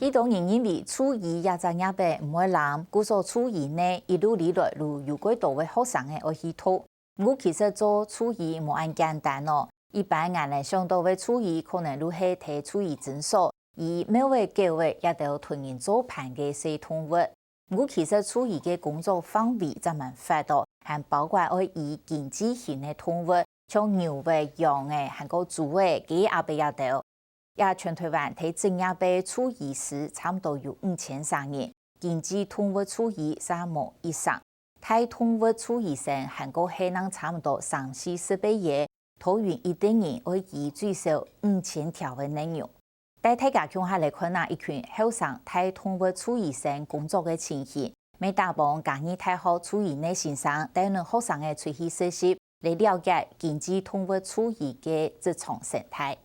许多人认为初二也在日本唔会难，故说初二呢一路以来如有几多位学生嘅去讨。不过其实做初二冇咁简单哦。一般人嚟想到为初二可能如系提初二诊所，而每位各位也都有同人做盘嘅系统物。不过其实初二嘅工作范围就蛮闊的，還包括可以經濟型嘅動物，像牛嘅、羊嘅，還有豬嘅，佢也比較多。也全台灣睇正日被初二時差唔多有5300人，經濟動物初二3毛以上，大動物初二生還有可能差唔多340倍嘢，桃園一定人可以最少5000條嘅內容。帶大家看下嚟看下一群後生大動物初二生工作嘅情形，每大幫嘉義大學初二嘅先生帶領學生嘅出去實習，嚟了解經濟動物初二嘅職場生態。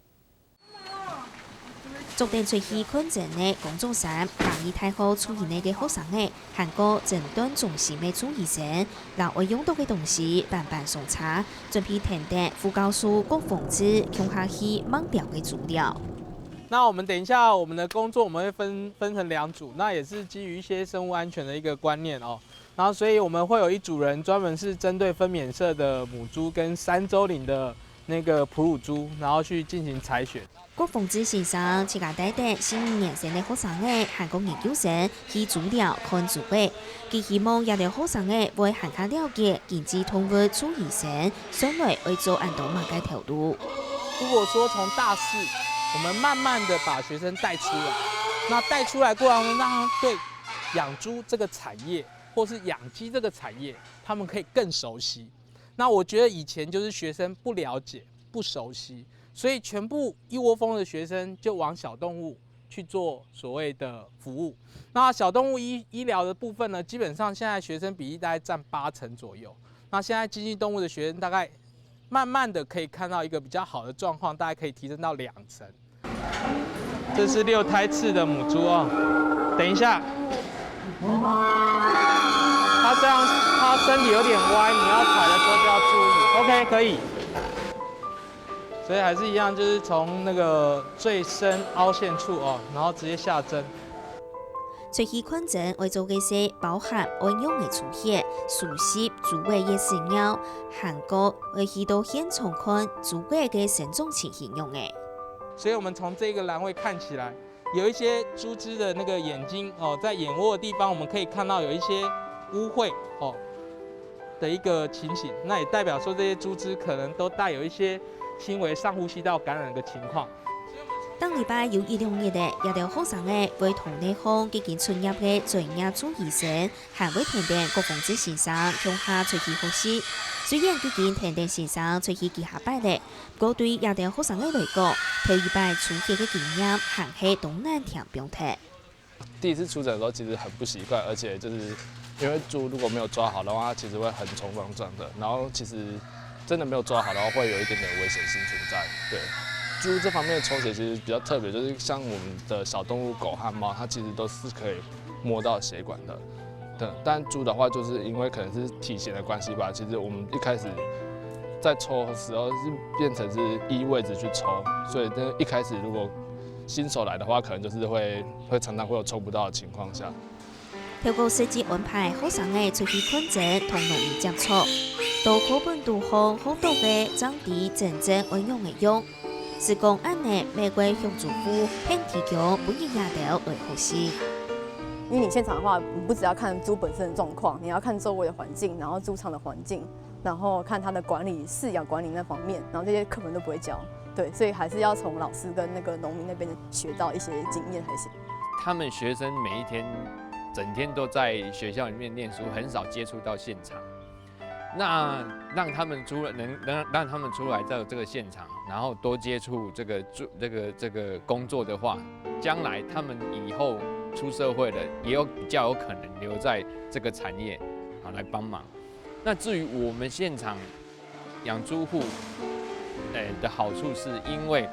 昨天出去看診嘅工作站，嘉義大學初二嘅學生嘅，韓國診斷中心嘅初二生，拿我用到嘅東西慢慢送查，準備填的副教授郭鳳芝向下去網表嘅資料。那我们等一下，我们的工作我们会分成2組，那也是基於一些生物安全的一個觀念哦。然後，所以我們會有一組人專門是針對分娩社的母豬跟3週齡的那個哺乳豬，然後去進行採選。郭鳳芝先生自家帶的12年生的學生嘅韓國研究生去資料看組嘅，佢希望有啲學生嘅會更加了解經濟動物初二生，將來會做按到乜嘅條路。如果說從大四，我們慢慢的把學生帶出來，那帶出來過程中，讓他們對養豬這個產業，或是養雞這個產業，他們可以更熟悉。那我覺得以前就是學生不了解、不熟悉，所以全部一窩蜂的學生就往小動物去做所謂的服務。那小動物醫療的部分呢，基本上現在學生比例大概佔80%左右。那現在經濟動物的學生大概慢慢的可以看到一個比較好的狀況，大概可以提升到2成。這是6胎次的母豬哦。等一下，它這樣，它身體有點歪，你要踩的時候就要注意。OK， 可以。所以還是一樣，就是從那個最深凹陷處哦，然後直接下針。隨去看診會做嘅是包含安用嘅出血、熟悉豬胃嘅屎尿，韓國會去到現場看豬胃嘅生長情形用嘅。所以我們從這個欄位看起來，有一些豬隻的那個眼睛哦，在眼窩的地方，我們可以看到有一些污穢哦的一個情形，那也代表說這些豬隻可能都帶有一些輕微上呼吸道感染的情況。當禮拜有1、2日嘅，有啲學生嘅會同你講已經出入嘅專業初二生，還會聽聽郭鳳芝先生向下出去學習。雖然已經聽聽先生出去幾下擺咧，不過對有啲學生嘅來講，頭一擺出去嘅經驗還係都難聽標題。第一次出診的時候其實很不習慣，而且就是因為豬如果沒有抓好的話，它其實會橫衝撞撞的，然後其實真的沒有抓好的話，會有一點點危險性存在。對。豬這方面的抽血其實比較特別，就是像我們的小動物狗和貓，它其實都是可以摸到血管的。對，但豬的話，就是因為可能是體型的關係吧，其實我們一開始在抽的時候是變成是依位置去抽，所以一開始如果新手來的話，可能就是會常常會有抽不到的情況下。透過設計安排學生嘅出去看診同農民接觸，到課本導航好多嘅爭啲真正運用嘅用。是講按呢每位向主婦偏提供不一樣的維護性。因為你現場的話，你不只要看豬本身的狀況，你要看周圍的環境，然後豬場的環境，然後看它的管理、飼養管理那方面，然後這些課本都不會教。對，所以還是要從老師跟那個農民那邊學到一些經驗才行。他們學生每一天整天都在學校裡面念書，很少接觸到現場。那讓他們出來，能讓他們出來到這個現場，然後多接觸這個工作的話，將來他們以後出社會了，也比較有可能留在這個產業，啊來幫忙。那至於我們現場養豬戶，的好處是因為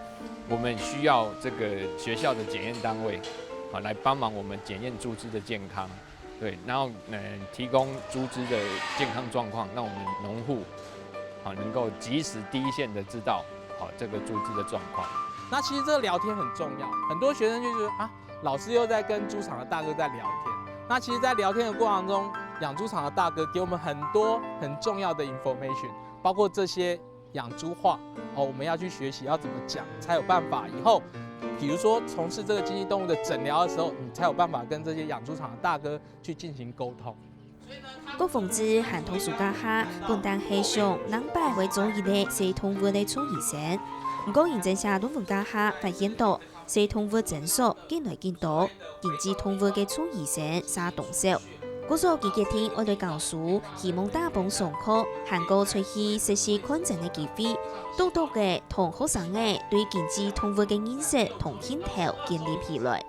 我們需要這個學校的檢驗單位，啊來幫忙我們檢驗豬隻的健康。對，然後提供豬隻的健康狀況，讓我們農戶能夠及時第一線的知道這個豬隻的狀況。那其實這個聊天很重要，很多學生就覺得啊，老师又在跟猪场的大哥在聊天。那其实，在聊天的过程中，养猪场的大哥给我们很多很重要的 information， 包括这些养猪话我们要去学习要怎么讲，才有办法以后，比如说从事这个经济动物的诊疗的时候，你才有办法跟这些养猪场的大哥去进行沟通。郭凤芝和同事家下，本单系上能摆为中医的系统物的处医生。不过，认真下论文家下发现到，系统物诊所越来越多，经济动物的处医生少动少。故所季节天我对教书，希望大帮上课，韩国出去实施看诊的机会，多多嘅同学生嘅对经济动物嘅认识同兴趣建立起来。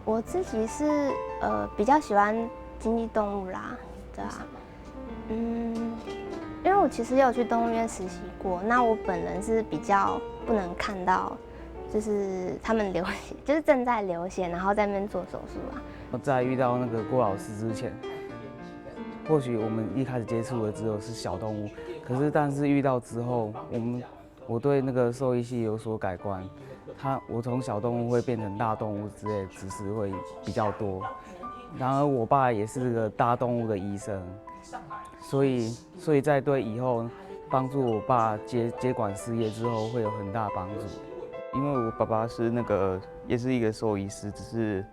我自己是比较喜欢经济动物啦，对啊，因为我其实也有去动物园实习过，那我本人是比较不能看到，就是他们流血，就是正在流血，然后在那边做手术啊。在遇到那个郭老师之前，或许我们一开始接触的只有是小动物，但是遇到之后，我对那个兽医系有所改观。我从小动物会变成大动物之类的知识会比较多。然而我爸也是个大动物的医生，所以在对以后帮助我爸接管事业之后会有很大帮助。因为我爸爸是也是一个兽医师，只是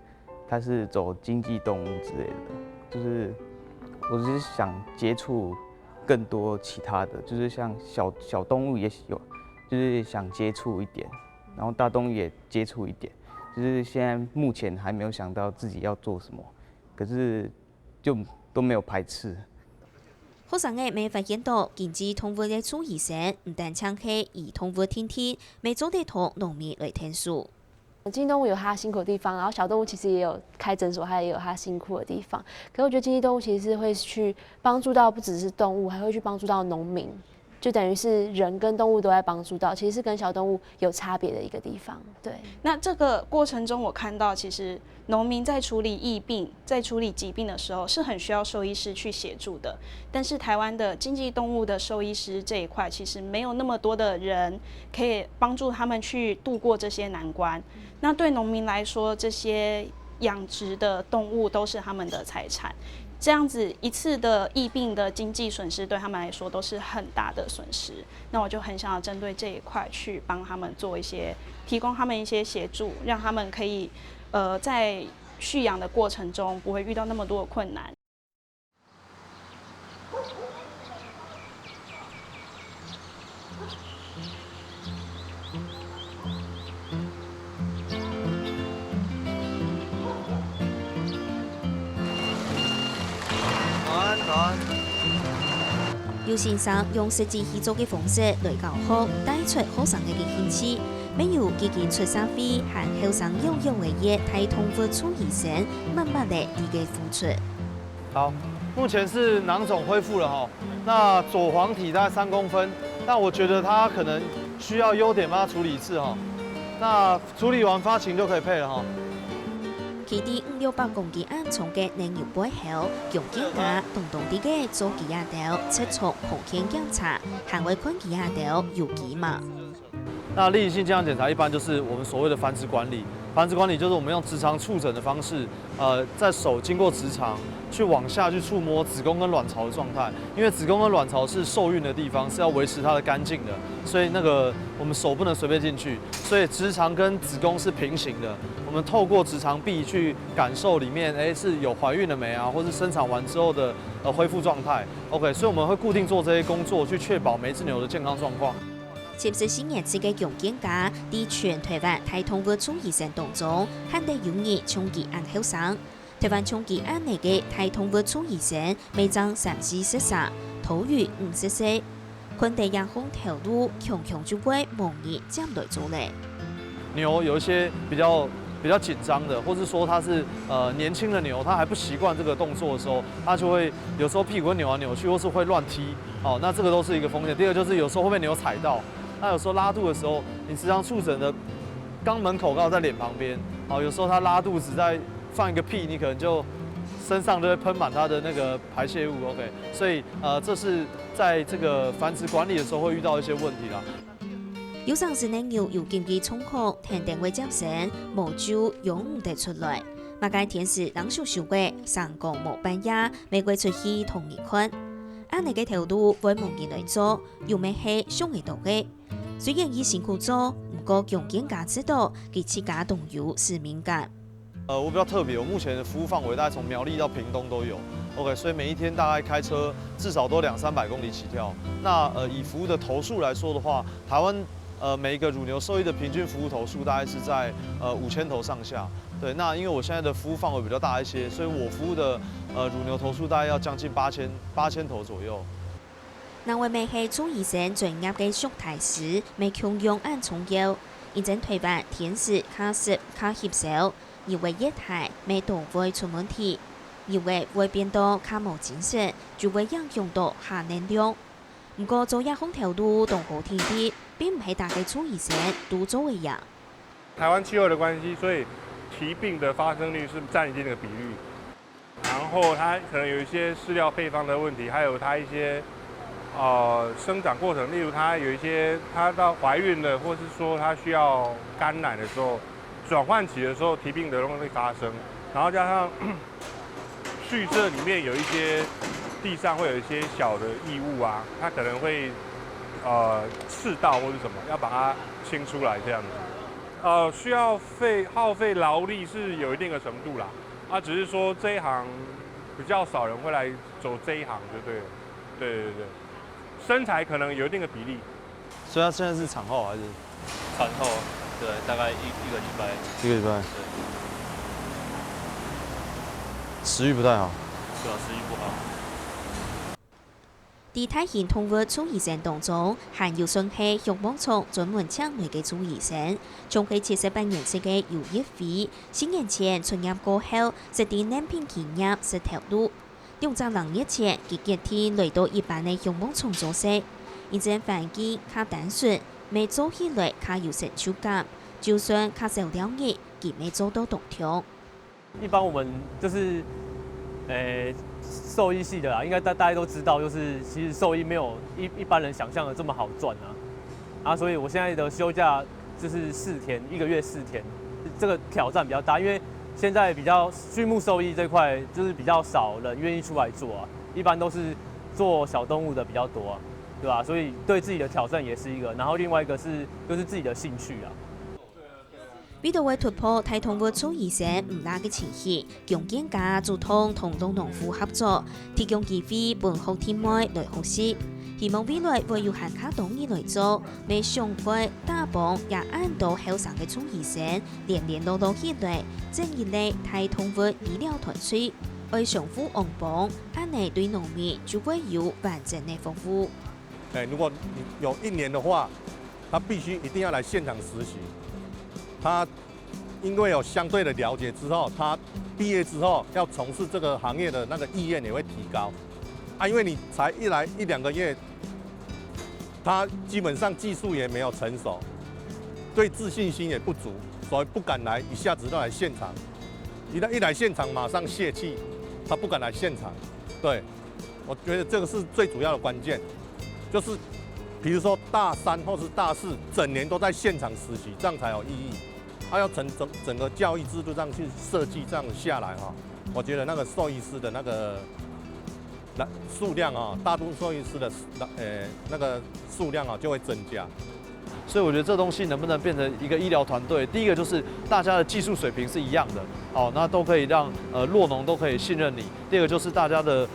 他是走经济动物之类的，就是我只是想接触更多其他的，就是像小动物也有，就是想接触一点，然后大动物也接触一点，就是现在目前还没有想到自己要做什么，可是就都没有排斥。学生嘅未发现到经济动物嘅处医生，唔但抢起以动物天天，未做得同农民来听书。经济动物有它辛苦的地方，然后小动物其实也有开诊所，它也有它辛苦的地方。可是我觉得经济动物其实会去帮助到不只是动物，还会去帮助到农民，就等于是人跟动物都在帮助到，其实是跟小动物有差别的一个地方。对，那这个过程中，我看到其实农民在处理疫病、在处理疾病的时候，是很需要兽医师去协助的。但是台湾的经济动物的兽医师这一块，其实没有那么多的人可以帮助他们去度过这些难关。那对农民来说，这些养殖的动物都是他们的财产。这样子一次的疫病的经济损失对他们来说都是很大的损失，那我就很想要针对这一块去帮他们做提供他们一些协助，让他们可以在蓄养的过程中不会遇到那么多的困难。有先生用设计协作嘅方式来教学，带出学生嘅兴趣。没有基金出社会和后生拥有嘅嘢，睇通过处医生，慢慢地递给付出。好，目前是囊肿恢复了哈，那左黄体大概3公分，但我觉得它可能需要优点帮它处理一次哈。那处理完发情就可以配了哈。佢哋500-600公斤暗重嘅能油背後，用肩架動動啲嘅做幾下頭，測速空間檢查，還會看幾下頭有幾嘛。那例行性健康检查一般就是我们所谓的繁殖管理。繁殖管理就是我们用直肠触诊的方式，在手经过直肠去往下去触摸子宫跟卵巢的状态，因为子宫跟卵巢是受孕的地方，是要维持它的干净的，所以我们手不能随便进去，所以直肠跟子宫是平行的。我们透过直肠壁去感受里面，是有怀孕了没啊，或是生产完之后的恢复状态。OK， 所以我们会固定做这些工作，去确保每只牛的健康状况。接受新年次嘅用肩架，喺全台灣睇通過處醫生當中，肯定有人衝擊案後生。台灣衝擊案嚟嘅睇通過處醫生，每張34-43，頭魚54，昆地陽紅條路，強就會蒙熱將來做咧。牛有一些比較緊張的，或是說它是年輕的牛，它還不習慣這個動作的時候，它就會有時候屁股會扭來扭去，或是會亂踢。哦，那這個都是一個風險。第二個就是有時候會被牛踩到。那有時候拉肚的時候，你直腸觸診的肛門口剛好在臉旁邊，好，有時候它拉肚子再放一個屁，你可能就身上就會噴滿它的那個排泄物。OK， 所以這是在這個繁殖管理的時候會遇到一些問題啦。有上是能有经济冲控，天定会接生，无就永唔得出来。马街天时冷熟熟嘅，上工无半夜，玫瑰出去同你看。按你嘅条路会梦见来做，又咩系上嘅道嘅。虽然伊辛苦做，不过用更加知道佢自家动有使命感。我比较特别，我目前的服务范围大概从苗栗到屏东都有。OK， 所以每一天大概开车至少都200-300公里起跳。那以服务的头数来说的话，台湾每一个乳牛兽医的平均服务头数大概是在5000头上下。对，那因为我现在的服务范围比较大一些，所以我服务的乳牛头数大概要将近8000头左右。那位未系朱医生专业嘅熟台时，未强用按重要，认真推办天时卡实卡协手，以为业态未都会出问题，以为会变到卡无精神，就会影响到下能量。不过做亚空调路同好天气，并唔系大家朱医生都做嘅样。台湾气候的关系，所以蹄病的发生率是占一定的比率。然后它可能有一些饲料配方的问题，还有它一些生长过程，例如它有一些它到怀孕了，或是说它需要干奶的时候，转换期的时候，蹄病的容易发生。然后加上畜舍里面有一些地上会有一些小的异物啊，它可能会刺到或是什么，要把它清出来这样子。需要耗费劳力是有一定的程度啦，只是说这一行比较少人会来走这一行就对了，对，身材可能有一定的比例。所以他现在是产后还是？产后，对，大概一个礼拜。一个礼拜。对。食欲不太好。对啊，食欲不好。在太县通过朱医生当中，含有算系欲望从专门抢来嘅朱医生，从佢78年式嘅有一费，10年前出入過後，實地南平企業是條路。200年前，佢決定來到一般嘅欲望從做事，因這環境較單純，未做起來較有成就感，就算較少了解，佢未做到動聽。一般我們就是兽医系的啦，应该大家都知道，就是其实兽医没有一般人想象的这么好赚啊，所以我现在的休假就是4天，1个月4天，这个挑战比较大，因为现在比较畜牧兽医这块就是比较少人愿意出来做啊，一般都是做小动物的比较多啊，对吧？所以对自己的挑战也是一个，然后另外一个是就是自己的兴趣啊。为到为突破太通过朱醫生唔拉嘅情形，用更加主動同農夫合作，提供機會幫學弟妹來學習。希望未來會有限卡動意來做，未上會大幫也按到後生嘅朱醫生，連落起來，正以嚟太通過醫療團隊，為上夫安幫，按嚟對農民就會有完整嘅服務。如果你有1年的話，他必須一定要來現場實習。他因為有相對的了解之後，他畢業之後要從事這個行業的那個意願也會提高。因為你才來1-2個月，他基本上技術也沒有成熟，對自信心也不足，所以不敢來一下子都來現場。一來現場馬上泄氣，他不敢來現場。對，我覺得這個是最主要的關鍵，就是比如說大3或是大4，整年都在現場實習，這樣才有意義。要整個教育制度上去設計，這樣下來我覺得那個獸醫師的那個數量大都獸醫師的那個數量就會增加。所以我覺得這東西能不能變成一個醫療團隊，第一個就是大家的技術水平是一樣的，那都可以讓酪農都可以信任你。第二個就是大家的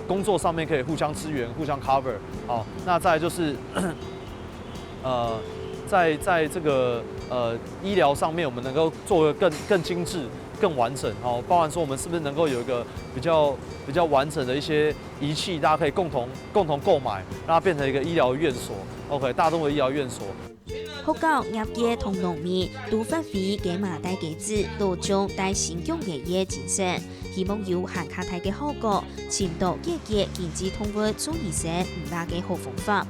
工作上面可以互相支援、互相 cover。那再來就是在這個醫療上面，我們能夠做得更精緻、更完整。包含說我們是不是能夠有一個比較完整的一些儀器，大家可以共同購買，讓它變成一個醫療院所。OK， 大眾的醫療院所。學校業界同農民都發揮嘅馬大機制，都將帶新疆嘅嘢精神，希望有限卡泰嘅效果，簽到業界經濟通過朱醫生唔拉嘅好方法。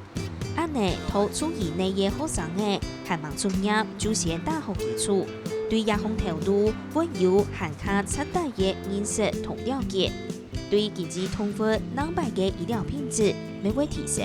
按呢，透朱醫內嘅學生嘅還望專業就先大學基礎，對亞空條路會有限卡測大嘅認識同了解，對經濟通過兩百嘅醫療品質未會提升。